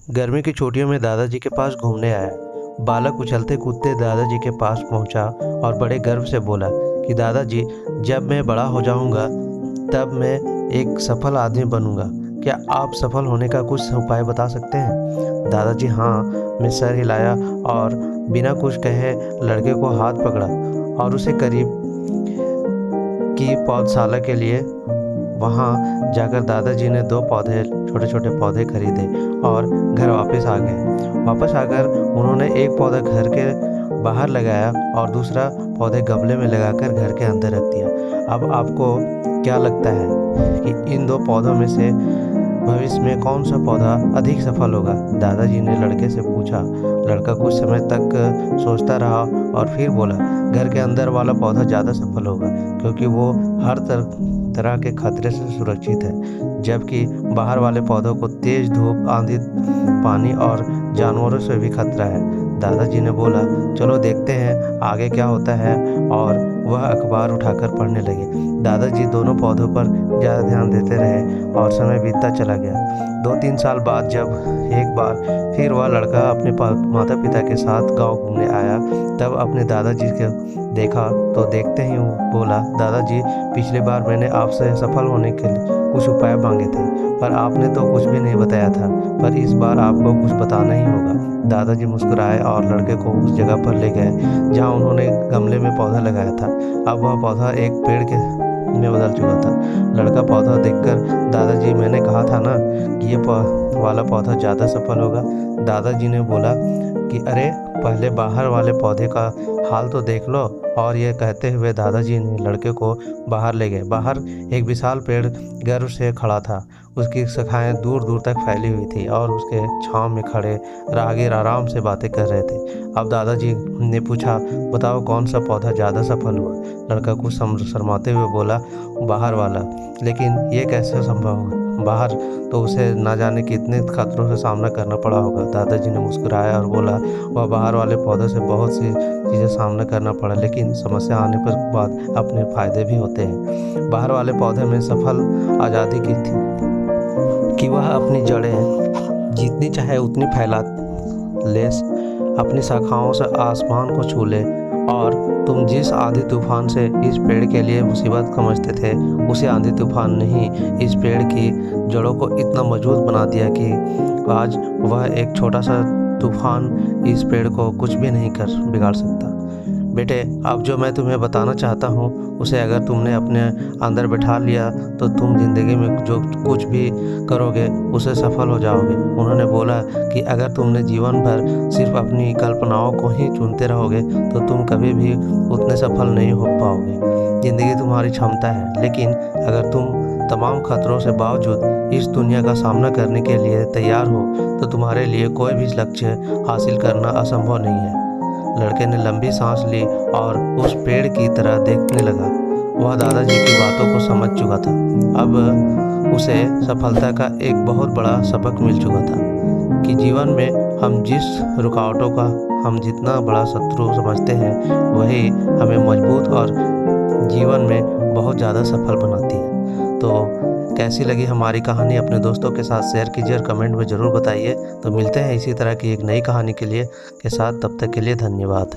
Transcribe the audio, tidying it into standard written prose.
गर्मी की छुट्टियों में दादाजी के पास घूमने आया। बालक उछलते कूदते दादाजी के पास पहुंचा और बड़े गर्व से बोला कि दादाजी, जब मैं बड़ा हो जाऊंगा तब मैं एक सफल आदमी बनूंगा। क्या आप सफल होने का कुछ उपाय बता सकते हैं? दादाजी हाँ में सर हिलाया और बिना कुछ कहे लड़के को हाथ पकड़ा और उसे करीब की पौधशाला के लिए वहाँ जाकर दादाजी ने 2 छोटे छोटे पौधे खरीदे और घर वापस आ गए। वापस आकर उन्होंने एक पौधा घर के बाहर लगाया और दूसरा पौधे गमले में लगाकर घर के अंदर रख दिया। अब आपको क्या लगता है कि इन 2 पौधों में से भविष्य में कौन सा पौधा अधिक सफल होगा? दादाजी ने लड़के से पूछा। लड़का कुछ समय तक सोचता रहा और फिर बोला, घर के अंदर वाला पौधा ज़्यादा सफल होगा क्योंकि वो हर तरह के खतरे से सुरक्षित है, जबकि बाहर वाले पौधों को तेज धूप, आंधी, पानी और जानवरों से भी खतरा है। दादाजी ने बोला, चलो देखते हैं आगे क्या होता है, और वह अखबार उठाकर पढ़ने लगे। दादाजी दोनों पौधों पर ज़्यादा ध्यान देते रहे और समय बीतता चला गया। 2-3 साल बाद जब एक बार फिर वह लड़का अपने माता पिता के साथ गांव घूमने आया, तब अपने दादाजी को देखा तो देखते ही वो बोला, दादाजी, पिछली बार मैंने आपसे सफल होने के लिए कुछ उपाय मांगे थे, पर आपने तो कुछ भी नहीं बताया था, पर इस बार आपको कुछ बताना ही होगा। दादाजी मुस्कुराए और लड़के को उस जगह पर ले गए जहाँ उन्होंने गमले में पौधा लगाया था। अब वह पौधा एक पेड़ में बदल चुका था। लड़का पौधा देखकर, दादाजी, मैंने कहा था ना कि ये वाला पौधा ज़्यादा सफल होगा। दादाजी ने बोला कि अरे, पहले बाहर वाले पौधे का हाल तो देख लो। और ये कहते हुए दादाजी ने लड़के को बाहर ले गए। बाहर एक विशाल पेड़ गर्व से खड़ा था। उसकी शाखाएं दूर दूर तक फैली हुई थी और उसके छांव में खड़े राहगीर आराम से बातें कर रहे थे। अब दादाजी ने पूछा, बताओ कौन सा पौधा ज़्यादा सफल हुआ? लड़का कुछ शर्माते हुए बोला, बाहर वाला। लेकिन ये कैसे संभव होगा? बाहर तो उसे ना जाने कितने खतरों से सामना करना पड़ा होगा। दादाजी ने मुस्कुराया और बोला, वह बाहर वाले पौधों से बहुत सी चीज़ें सामना करना पड़ा, लेकिन समस्या आने पर बाद अपने फायदे भी होते हैं। बाहर वाले पौधे में सफल आज़ादी की थी कि वह अपनी जड़ें जितनी चाहे उतनी फैला ले, अपनी शाखाओं से आसमान को छू ले, और तुम जिस आंधी तूफान से इस पेड़ के लिए मुसीबत समझते थे, उसी आंधी तूफान ने ही इस पेड़ की जड़ों को इतना मजबूत बना दिया कि आज वह एक छोटा सा तूफान इस पेड़ को कुछ भी नहीं कर बिगाड़ सकता। बेटे, अब जो मैं तुम्हें बताना चाहता हूँ उसे अगर तुमने अपने अंदर बैठा लिया तो तुम ज़िंदगी में जो कुछ भी करोगे उसे सफल हो जाओगे। उन्होंने बोला कि अगर तुमने जीवन भर सिर्फ अपनी कल्पनाओं को ही चुनते रहोगे तो तुम कभी भी उतने सफल नहीं हो पाओगे। ज़िंदगी तुम्हारी क्षमता है, लेकिन अगर तुम तमाम खतरों से बावजूद इस दुनिया का सामना करने के लिए तैयार हो तो तुम्हारे लिए कोई भी लक्ष्य हासिल करना असंभव नहीं है। लड़के ने लंबी सांस ली और उस पेड़ की तरह देखने लगा। वह दादाजी की बातों को समझ चुका था। अब उसे सफलता का एक बहुत बड़ा सबक मिल चुका था कि जीवन में हम जिस रुकावटों का हम जितना बड़ा शत्रु समझते हैं, वही हमें मजबूत और जीवन में बहुत ज़्यादा सफल बनाती है। तो कैसी लगी हमारी कहानी अपने दोस्तों के साथ शेयर कीजिए और कमेंट में ज़रूर बताइए। तो मिलते हैं इसी तरह की एक नई कहानी के साथ, तब तक के लिए धन्यवाद।